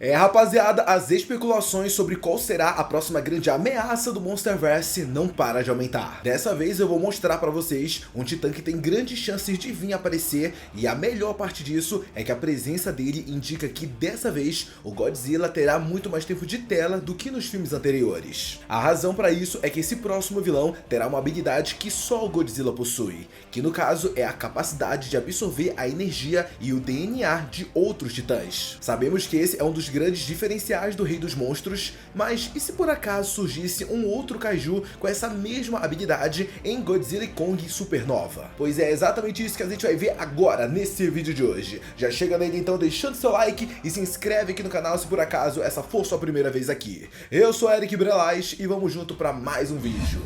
Rapaziada, as especulações sobre qual será a próxima grande ameaça do Monsterverse não param de aumentar. Dessa vez eu vou mostrar pra vocês um titã que tem grandes chances de vir aparecer, e a melhor parte disso é que a presença dele indica que dessa vez o Godzilla terá muito mais tempo de tela do que nos filmes anteriores. A razão pra isso é que esse próximo vilão terá uma habilidade que só o Godzilla possui, que no caso é a capacidade de absorver a energia e o DNA de outros titãs. Sabemos que esse é um dos grandes diferenciais do Rei dos Monstros, mas e se por acaso surgisse um outro kaiju com essa mesma habilidade em Godzilla e Kong Supernova? Pois é exatamente isso que a gente vai ver agora nesse vídeo de hoje. Já chega nele então deixando seu like e se inscreve aqui no canal se por acaso essa for sua primeira vez aqui. Eu sou Eric Brelais e vamos junto para mais um vídeo.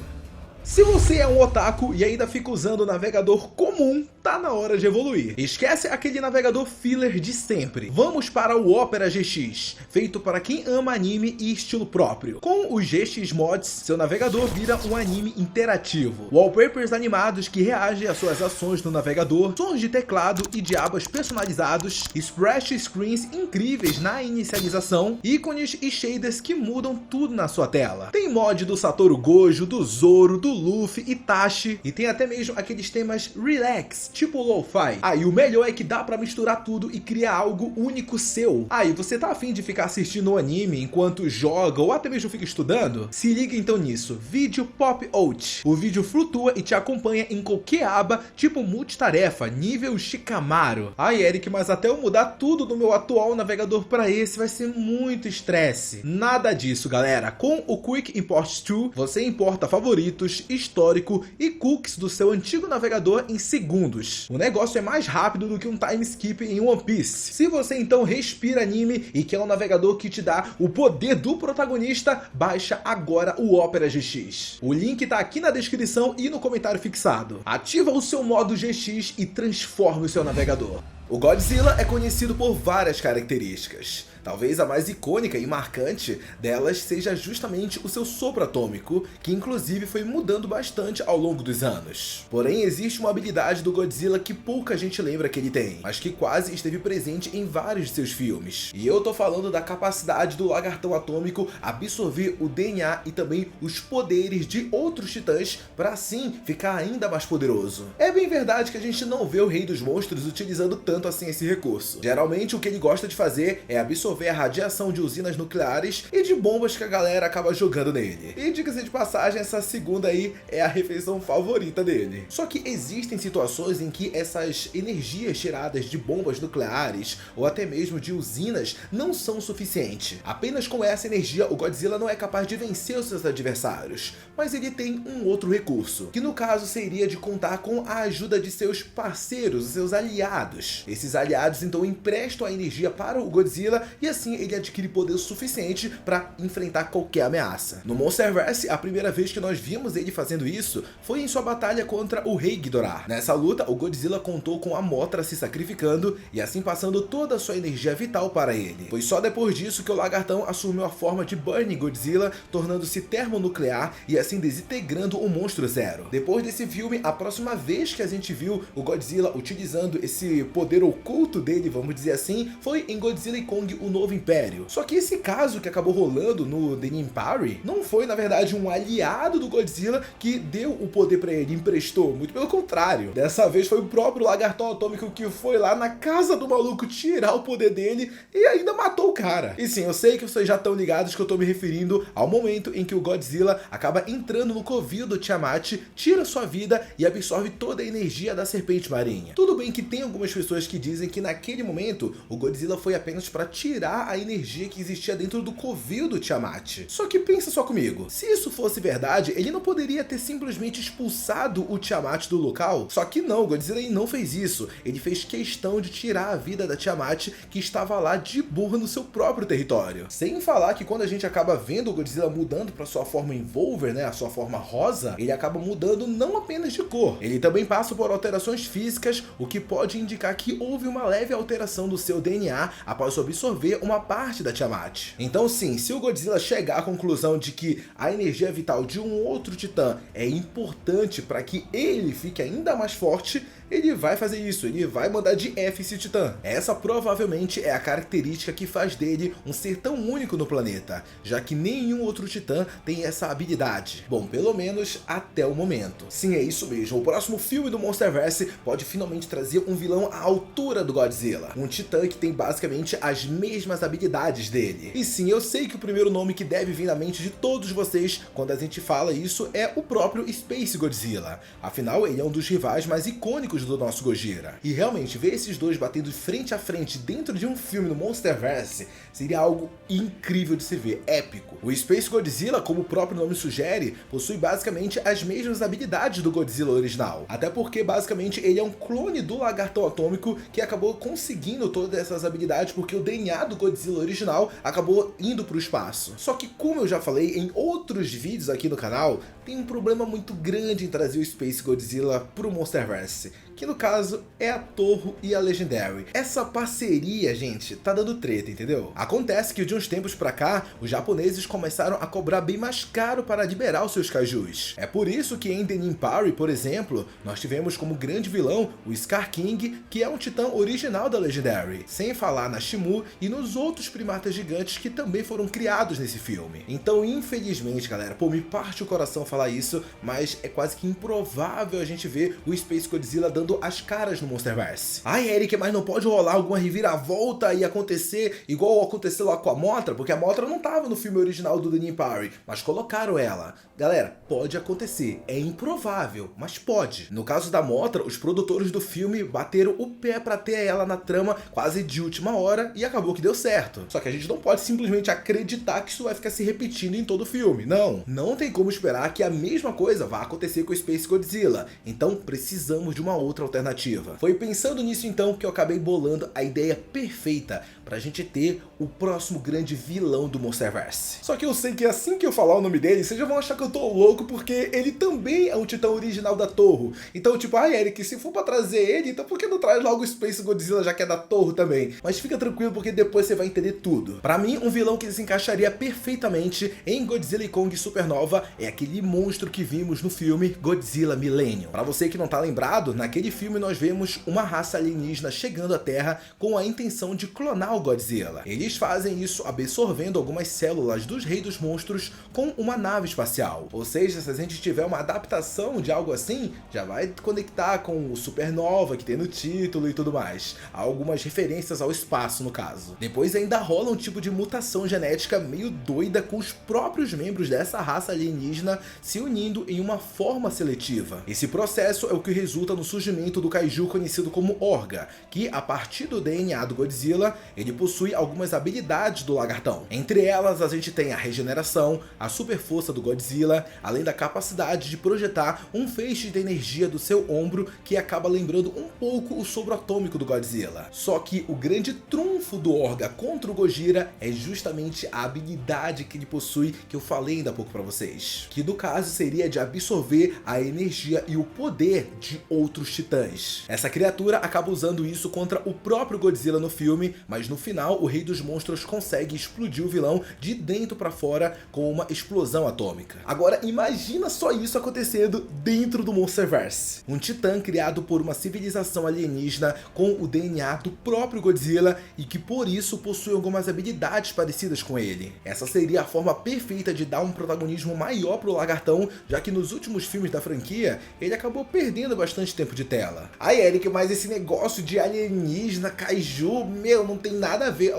Se você é um otaku e ainda fica usando o navegador comum, tá na hora de evoluir. Esquece aquele navegador filler de sempre. Vamos para o Opera GX, feito para quem ama anime e estilo próprio. Com os GX Mods, seu navegador vira um anime interativo. Wallpapers animados que reagem às suas ações no navegador, sons de teclado e de abas personalizados, splash screens incríveis na inicialização, ícones e shaders que mudam tudo na sua tela. Tem mod do Satoru Gojo, do Zoro, do Luffy, Itachi, e tem até mesmo aqueles temas relax, tipo lo-fi. E o melhor é que dá pra misturar tudo e criar algo único seu. E você tá afim de ficar assistindo o anime enquanto joga ou até mesmo fica estudando? Se liga então nisso, Vídeo Pop Out. O vídeo flutua e te acompanha em qualquer aba, tipo multitarefa, nível Shikamaru. Eric, mas até eu mudar tudo do meu atual navegador pra esse vai ser muito estresse. Nada disso, galera. Com o Quick Import To, você importa favoritos, histórico e cookies do seu antigo navegador em segundos. O negócio é mais rápido do que um time skip em One Piece. Se você então respira anime e quer um navegador que te dá o poder do protagonista, baixa agora o Opera GX. O link tá aqui na descrição e no comentário fixado. Ativa o seu modo GX e transforme o seu navegador. O Godzilla é conhecido por várias características. Talvez a mais icônica e marcante delas seja justamente o seu sopro atômico, que inclusive foi mudando bastante ao longo dos anos. Porém, existe uma habilidade do Godzilla que pouca gente lembra que ele tem, mas que quase esteve presente em vários de seus filmes. E eu tô falando da capacidade do lagartão atômico absorver o DNA e também os poderes de outros titãs para assim ficar ainda mais poderoso. É bem verdade que a gente não vê o Rei dos Monstros utilizando tanto assim esse recurso. Geralmente o que ele gosta de fazer é absorver a radiação de usinas nucleares e de bombas que a galera acaba jogando nele. E diga-se de passagem, essa segunda aí é a refeição favorita dele. Só que existem situações em que essas energias tiradas de bombas nucleares ou até mesmo de usinas não são suficientes. Apenas com essa energia o Godzilla não é capaz de vencer os seus adversários, mas ele tem um outro recurso, que no caso seria de contar com a ajuda de seus parceiros, seus aliados. Esses aliados então emprestam a energia para o Godzilla e assim ele adquire poder suficiente para enfrentar qualquer ameaça. No Monsterverse, a primeira vez que nós vimos ele fazendo isso foi em sua batalha contra o Rei Ghidorah. Nessa luta, o Godzilla contou com a Mothra se sacrificando e assim passando toda a sua energia vital para ele. Foi só depois disso que o lagartão assumiu a forma de Burning Godzilla, tornando-se termonuclear e assim desintegrando o Monstro Zero. Depois desse filme, a próxima vez que a gente viu o Godzilla utilizando esse poder oculto dele, vamos dizer assim, foi em Godzilla e Kong o Novo Império. Só que esse caso que acabou rolando no The Impari não foi na verdade um aliado do Godzilla que deu o poder pra ele, emprestou, muito pelo contrário. Dessa vez foi o próprio lagartão atômico que foi lá na casa do maluco tirar o poder dele e ainda matou o cara. E sim, eu sei que vocês já estão ligados que eu tô me referindo ao momento em que o Godzilla acaba entrando no covil do Tiamat, tira sua vida e absorve toda a energia da serpente marinha. Tudo bem que tem algumas pessoas que dizem que naquele momento o Godzilla foi apenas para tirar a energia que existia dentro do covil do Tiamat. Só que pensa só comigo, se isso fosse verdade, ele não poderia ter simplesmente expulsado o Tiamat do local? Só que não, o Godzilla não fez isso. Ele fez questão de tirar a vida da Tiamat, que estava lá de boa no seu próprio território. Sem falar que quando a gente acaba vendo o Godzilla mudando para sua forma Envolver, né, a sua forma rosa, ele acaba mudando não apenas de cor, ele também passa por alterações físicas, o que pode indicar que houve uma leve alteração do seu DNA após absorver uma parte da Tiamat. Então sim, se o Godzilla chegar à conclusão de que a energia vital de um outro titã é importante para que ele fique ainda mais forte, ele vai fazer isso, ele vai mandar de F esse titã. Essa provavelmente é a característica que faz dele um ser tão único no planeta, já que nenhum outro titã tem essa habilidade. Bom, pelo menos até o momento. Sim, é isso mesmo, o próximo filme do Monsterverse pode finalmente trazer um vilão à altura do Godzilla, um titã que tem basicamente as mesmas habilidades dele. E sim, eu sei que o primeiro nome que deve vir na mente de todos vocês quando a gente fala isso é o próprio Space Godzilla. Afinal, ele é um dos rivais mais icônicos do nosso Gojira. E realmente, ver esses dois batendo frente a frente dentro de um filme no Monsterverse seria algo incrível de se ver, épico. O Space Godzilla, como o próprio nome sugere, possui basicamente as mesmas habilidades do Godzilla original. Até porque, basicamente, ele é um clone do Lagartão Atômico que acabou conseguindo todas essas habilidades porque o DNA do Godzilla original acabou indo para o espaço. Só que, como eu já falei em outros vídeos aqui no canal, tem um problema muito grande em trazer o Space Godzilla pro Monsterverse, que no caso é a Toho e a Legendary. Essa parceria, gente, tá dando treta, entendeu? Acontece que de uns tempos pra cá, os japoneses começaram a cobrar bem mais caro para liberar os seus kaijus. É por isso que em The Nimpari, por exemplo, nós tivemos como grande vilão o Scar King, que é um titã original da Legendary, sem falar na Shimu e nos outros primatas gigantes que também foram criados nesse filme. Então, infelizmente, galera, pô, me parte o coração falar isso, mas é quase que improvável a gente ver o Space Godzilla dando as caras no Monsterverse. Ai, Eric, mas não pode rolar alguma reviravolta e acontecer igual aconteceu lá com a Mothra? Porque a Mothra não tava no filme original do The Nimpari, mas colocaram ela. Galera, pode acontecer. É improvável, mas pode. No caso da Mothra, os produtores do filme bateram o pé pra ter ela na trama quase de última hora e acabou que deu certo. Só que a gente não pode simplesmente acreditar que isso vai ficar se repetindo em todo o filme. Não. Não tem como esperar que a mesma coisa vá acontecer com o Space Godzilla. Então precisamos de uma outra alternativa. Foi pensando nisso então que eu acabei bolando a ideia perfeita pra gente ter o próximo grande vilão do Monsterverse. Só que eu sei que assim que eu falar o nome dele, vocês já vão achar que eu tô louco, porque ele também é um titã original da Toho. Então tipo, ai Eric, se for pra trazer ele, então por que não traz logo o Space Godzilla, já que é da Toho também? Mas fica tranquilo, porque depois você vai entender tudo. Pra mim, um vilão que se encaixaria perfeitamente em Godzilla e Kong Supernova é aquele monstro que vimos no filme Godzilla Millennium. Pra você que não tá lembrado, naquele filme nós vemos uma raça alienígena chegando à Terra com a intenção de clonar o Godzilla. Eles fazem isso absorvendo algumas células dos reis dos monstros com uma nave espacial. Ou seja, se a gente tiver uma adaptação de algo assim, já vai conectar com o Supernova que tem no título e tudo mais. Há algumas referências ao espaço no caso. Depois ainda rola um tipo de mutação genética meio doida com os próprios membros dessa raça alienígena se unindo em uma forma seletiva. Esse processo é o que resulta no surgimento do kaiju conhecido como Orga, que a partir do DNA do Godzilla, ele possui algumas habilidades do lagartão. Entre elas a gente tem a regeneração, a super força do Godzilla, além da capacidade de projetar um feixe de energia do seu ombro que acaba lembrando um pouco o sopro atômico do Godzilla. Só que o grande trunfo do Orga contra o Gojira é justamente a habilidade que ele possui, que eu falei ainda há pouco pra vocês, que no caso seria de absorver a energia e o poder de outros titãs. Essa criatura acaba usando isso contra o próprio Godzilla no filme, mas no final o Rei dos Monstros consegue explodir o vilão de dentro pra fora com uma explosão atômica. Agora imagina só isso acontecendo dentro do Monsterverse. Um titã criado por uma civilização alienígena com o DNA do próprio Godzilla e que por isso possui algumas habilidades parecidas com ele. Essa seria a forma perfeita de dar um protagonismo maior pro lagartão, já que nos últimos filmes da franquia ele acabou perdendo bastante tempo de tela. Ai Eric, mas esse negócio de alienígena, kaiju, meu, não tem nada a ver.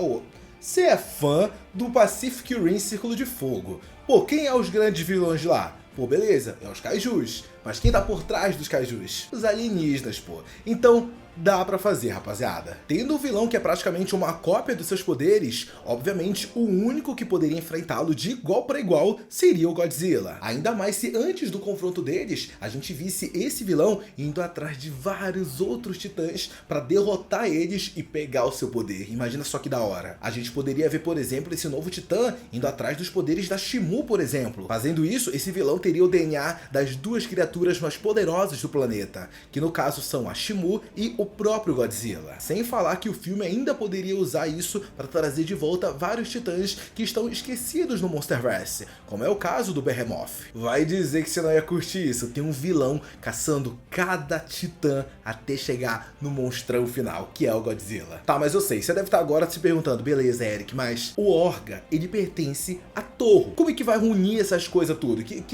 Você é fã do Pacific Rim Círculo de Fogo. Pô, quem é os grandes vilões de lá? Pô, beleza, é os kaijus. Mas quem tá por trás dos kaijus? Os alienígenas, pô. Então, dá pra fazer, rapaziada. Tendo um vilão que é praticamente uma cópia dos seus poderes, obviamente o único que poderia enfrentá-lo de igual para igual seria o Godzilla. Ainda mais se antes do confronto deles, a gente visse esse vilão indo atrás de vários outros titãs para derrotar eles e pegar o seu poder. Imagina só que da hora. A gente poderia ver, por exemplo, esse novo titã indo atrás dos poderes da Shimu, por exemplo. Fazendo isso, esse vilão teria o DNA das duas criaturas criaturas mais poderosas do planeta, que no caso são a Shimu e o próprio Godzilla. Sem falar que o filme ainda poderia usar isso para trazer de volta vários titãs que estão esquecidos no Monsterverse, como é o caso do Behemoth. Vai dizer que você não ia curtir isso, tem um vilão caçando cada titã até chegar no monstrão final, que é o Godzilla. Tá, mas eu sei, você deve estar agora se perguntando, beleza, Eric, mas o Orga, ele pertence a Toho. Como é que vai unir essas coisas tudo? O que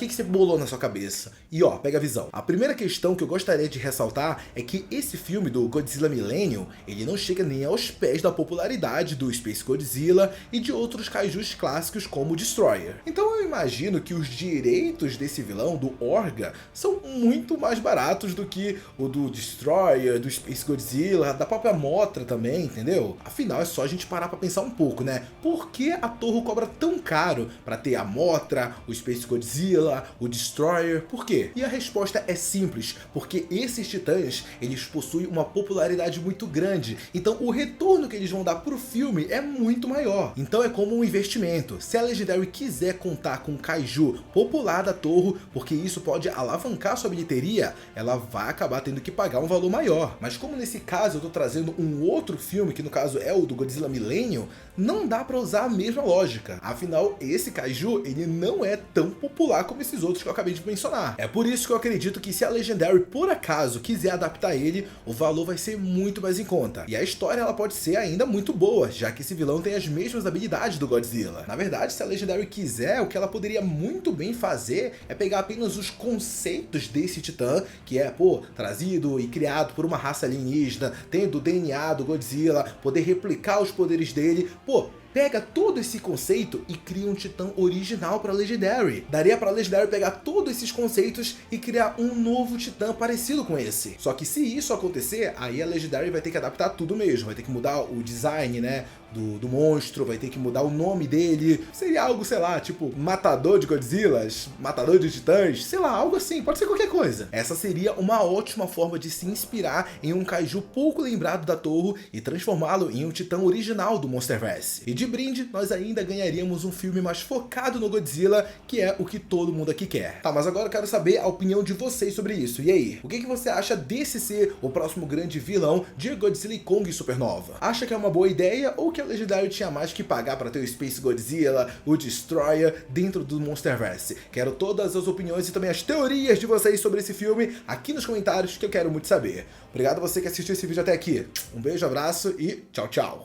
você bolou na sua cabeça? E ó, pega a visão. A primeira questão que eu gostaria de ressaltar é que esse filme do Godzilla Millennium, ele não chega nem aos pés da popularidade do Space Godzilla e de outros kaijus clássicos como o Destroyer. Então eu imagino que os direitos desse vilão, do Orga, são muito mais baratos do que o do Destroyer, do Space Godzilla, da própria Mothra também, entendeu? Afinal, é só a gente parar pra pensar um pouco, né? Por que a Toho cobra tão caro pra ter a Mothra, o Space Godzilla, o Destroyer? Por quê? E a resposta é simples, porque esses titãs, eles possuem uma popularidade muito grande, então o retorno que eles vão dar pro filme é muito maior. Então é como um investimento. Se a Legendary quiser contar com um kaiju popular da Toho, porque isso pode alavancar sua bilheteria, ela vai acabar tendo que pagar um valor maior. Mas como nesse caso eu tô trazendo um outro filme, que no caso é o do Godzilla Millennium, não dá pra usar a mesma lógica. Afinal, esse kaiju, ele não é tão popular como esses outros que eu acabei de mencionar. É por isso que eu acredito que se a Legendary por acaso quiser adaptar ele, o valor vai ser muito mais em conta. E a história ela pode ser ainda muito boa, já que esse vilão tem as mesmas habilidades do Godzilla. Na verdade, se a Legendary quiser, o que ela poderia muito bem fazer é pegar apenas os conceitos desse titã, que é, trazido e criado por uma raça alienígena, tendo o DNA do Godzilla, poder replicar os poderes dele, pega todo esse conceito e cria um titã original para Legendary. Daria para Legendary pegar todos esses conceitos e criar um novo titã parecido com esse. Só que se isso acontecer, aí a Legendary vai ter que adaptar tudo mesmo, vai ter que mudar o design, né, do monstro, vai ter que mudar o nome dele. Seria algo, sei lá, tipo Matador de Godzillas, Matador de Titãs, sei lá, algo assim, pode ser qualquer coisa. Essa seria uma ótima forma de se inspirar em um kaiju pouco lembrado da Toho e transformá-lo em um titã original do Monsterverse. E de brinde, nós ainda ganharíamos um filme mais focado no Godzilla, que é o que todo mundo aqui quer. Tá, mas agora eu quero saber a opinião de vocês sobre isso. E aí, o que você acha desse ser o próximo grande vilão de Godzilla e Kong Supernova? Acha que é uma boa ideia ou que a Legendary tinha mais que pagar para ter o Space Godzilla, o Destroyer dentro do Monsterverse? Quero todas as opiniões e também as teorias de vocês sobre esse filme aqui nos comentários, que eu quero muito saber. Obrigado a você que assistiu esse vídeo até aqui. Um beijo, abraço e tchau, tchau.